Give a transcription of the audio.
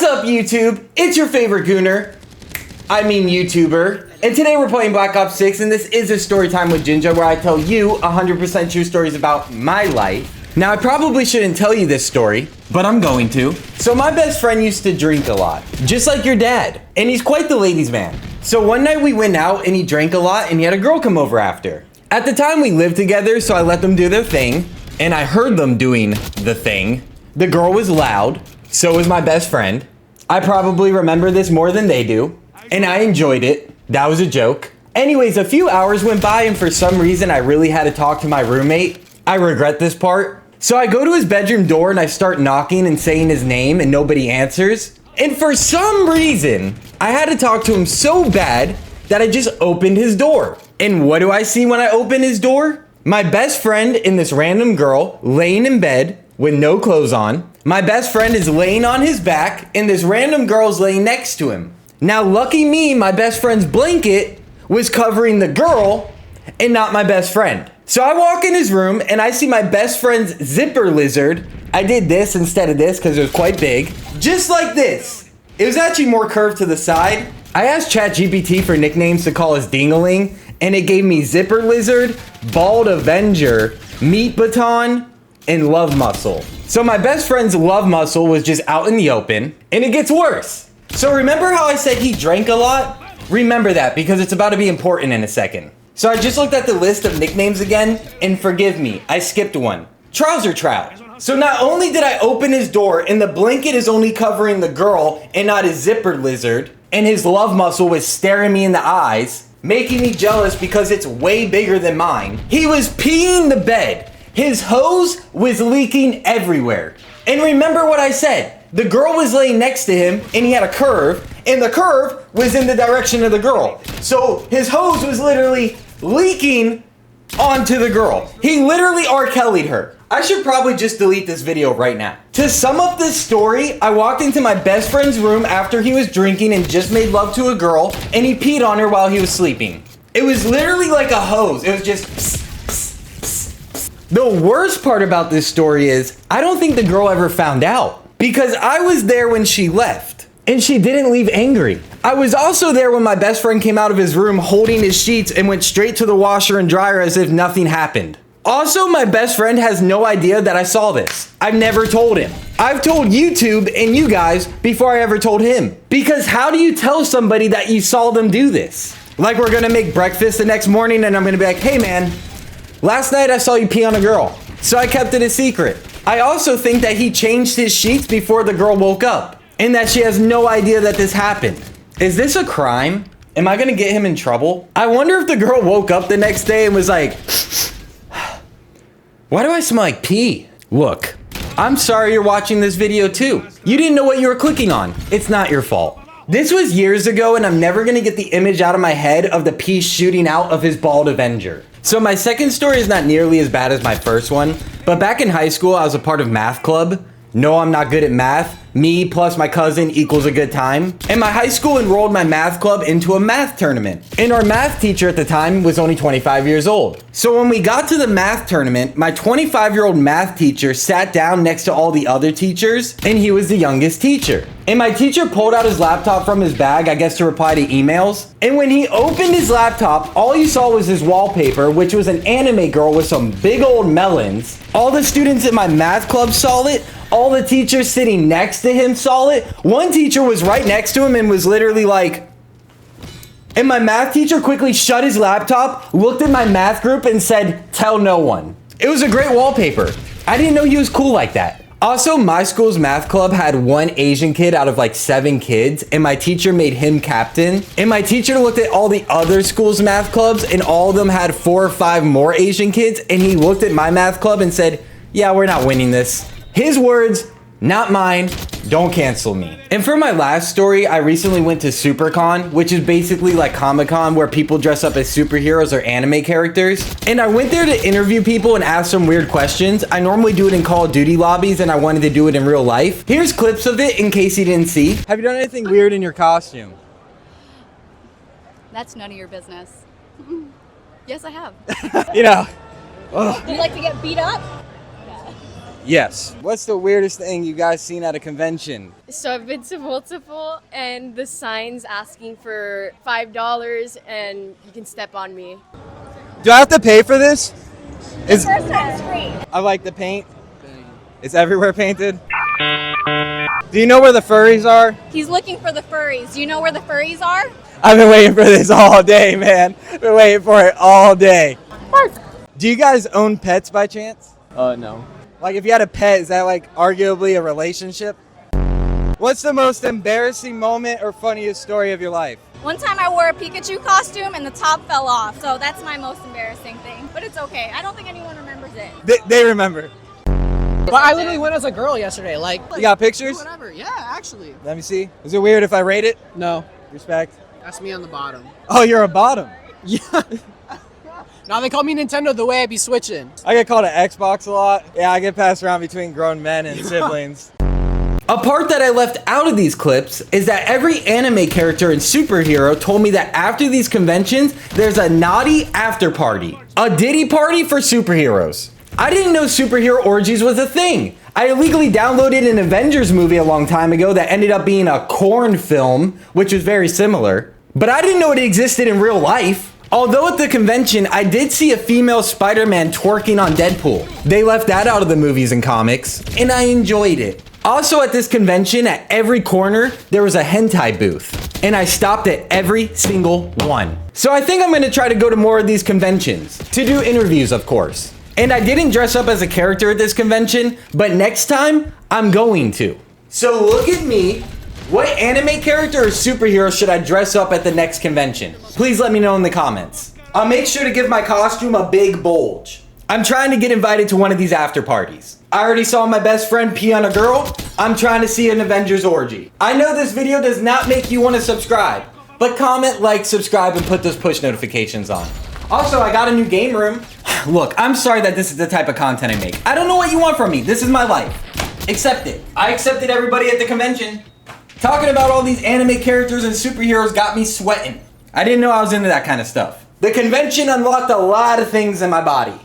What's up, YouTube? It's your favorite gooner. I mean YouTuber. And today we're playing Black Ops 6, and this is a story time with Ginger where I tell you 100% true stories about my life. Now, I probably shouldn't tell you this story, but I'm going to. So my best friend used to drink a lot, just like your dad. And he's quite the ladies' man. So one night we went out and he drank a lot and he had a girl come over after. At the time we lived together, so I let them do their thing. And I heard them doing the thing. The girl was loud, so was my best friend. I probably remember this more than they do. And I enjoyed it. That was a joke. Anyways, a few hours went by and for some reason I really had to talk to my roommate. I regret this part. So I go to his bedroom door and I start knocking and saying his name and nobody answers. And for some reason, I had to talk to him so bad that I just opened his door. And what do I see when I open his door? My best friend and this random girl laying in bed with no clothes on. My best friend is laying on his back and this random girl's laying next to him. Now, lucky me, my best friend's blanket was covering the girl and not my best friend. So I walk in his room and I see my best friend's zipper lizard. I did this instead of this because it was quite big. Just like this. It was actually more curved to the side. I asked ChatGPT for nicknames to call us Dingaling, and it gave me Zipper Lizard, Bald Avenger, Meat Baton, and Love Muscle. So my best friend's Love Muscle was just out in the open, and it gets worse. So remember how I said he drank a lot? Remember that, because it's about to be important in a second. So I just looked at the list of nicknames again, and forgive me, I skipped one. Trouser Trout. So not only did I open his door, and the blanket is only covering the girl and not his zipper lizard, and his love muscle was staring me in the eyes, making me jealous because it's way bigger than mine. He was peeing the bed. His hose was leaking everywhere. And remember what I said. The girl was laying next to him and he had a curve, and the curve was in the direction of the girl. So his hose was literally leaking onto the girl. He literally R. Kelly'd her. I should probably just delete this video right now. To sum up this story, I walked into my best friend's room after he was drinking and just made love to a girl, and he peed on her while he was sleeping. It was literally like a hose. It was just pss, pss, pss, pss. The worst part about this story is, I don't think the girl ever found out, because I was there when she left, and she didn't leave angry. I was also there when my best friend came out of his room holding his sheets and went straight to the washer and dryer as if nothing happened. Also, my best friend has no idea that I saw this. I've never told him. I've told YouTube and you guys before I ever told him. Because how do you tell somebody that you saw them do this? Like we're gonna make breakfast the next morning and I'm gonna be like, hey man, last night I saw you pee on a girl. So I kept it a secret. I also think that he changed his sheets before the girl woke up and that she has no idea that this happened. Is this a crime? Am I gonna get him in trouble? I wonder if the girl woke up the next day and was like, why do I smell like pee? Look, I'm sorry you're watching this video too. You didn't know what you were clicking on. It's not your fault. This was years ago and I'm never gonna get the image out of my head of the pee shooting out of his bald Avenger. So my second story is not nearly as bad as my first one, but back in high school I was a part of math club. No, I'm not good at math. Me plus my cousin equals a good time. And my high school enrolled my math club into a math tournament. And our math teacher at the time was only 25 years old. So when we got to the math tournament, my 25-year-old math teacher sat down next to all the other teachers, and he was the youngest teacher. And my teacher pulled out his laptop from his bag, I guess to reply to emails. And when he opened his laptop, all he saw was his wallpaper, which was an anime girl with some big old melons. All the students in my math club saw it. All the teachers sitting next to him saw it. One teacher was right next to him and was literally like, and my math teacher quickly shut his laptop, looked at my math group and said, tell no one. It was a great wallpaper. I didn't know he was cool like that. Also, my school's math club had one Asian kid out of like 7 kids, and my teacher made him captain. And my teacher looked at all the other schools' math clubs, and all of them had 4 or 5 more Asian kids, and he looked at my math club and said, yeah, we're not winning this. His words, not mine, don't cancel me. And for my last story, I recently went to SuperCon, which is basically like Comic-Con where people dress up as superheroes or anime characters. And I went there to interview people and ask some weird questions. I normally do it in Call of Duty lobbies and I wanted to do it in real life. Here's clips of it in case you didn't see. Have you done anything weird in your costume? That's none of your business. Yes, I have. You know. Do you like to get beat up? Yes. What's the weirdest thing you guys seen at a convention? So I've been to multiple, and the signs asking for $5 and you can step on me. Do I have to pay for this? The first time's free. I like the paint. It's everywhere painted. Do you know where the furries are? He's looking for the furries. Do you know where the furries are? I've been waiting for this all day, man. Been waiting for it all day. Do you guys own pets by chance? No. Like if you had a pet, is that like arguably a relationship? What's the most embarrassing moment or funniest story of your life? One time I wore a Pikachu costume and the top fell off. So that's my most embarrassing thing. But it's okay. I don't think anyone remembers it. They remember. But I literally went as a girl yesterday. Like, You got pictures? whatever. Yeah, actually. Let me see. Is it weird if I rate it? No. Respect. That's me on the bottom. Oh, you're a bottom. Yeah. Now they call me Nintendo the way I be switching. I get called an Xbox a lot. Yeah, I get passed around between grown men and siblings. A part that I left out of these clips is that every anime character and superhero told me that after these conventions, there's a naughty after party. A Diddy party for superheroes. I didn't know superhero orgies was a thing. I illegally downloaded an Avengers movie a long time ago that ended up being a corn film, which was very similar. But I didn't know it existed in real life. Although at the convention, I did see a female Spider-Man twerking on Deadpool. They left that out of the movies and comics, and I enjoyed it. Also at this convention, at every corner, there was a hentai booth, and I stopped at every single one. So I think I'm gonna try to go to more of these conventions, to do interviews, of course. And I didn't dress up as a character at this convention, but next time, I'm going to. So look at me. What anime character or superhero should I dress up at the next convention? Please let me know in the comments. I'll make sure to give my costume a big bulge. I'm trying to get invited to one of these after parties. I already saw my best friend pee on a girl. I'm trying to see an Avengers orgy. I know this video does not make you want to subscribe, but comment, like, subscribe, and put those push notifications on. Also, I got a new game room. Look, I'm sorry that this is the type of content I make. I don't know what you want from me. This is my life. Accept it. I accepted everybody at the convention. Talking about all these anime characters and superheroes got me sweating. I didn't know I was into that kind of stuff. The convention unlocked a lot of things in my body.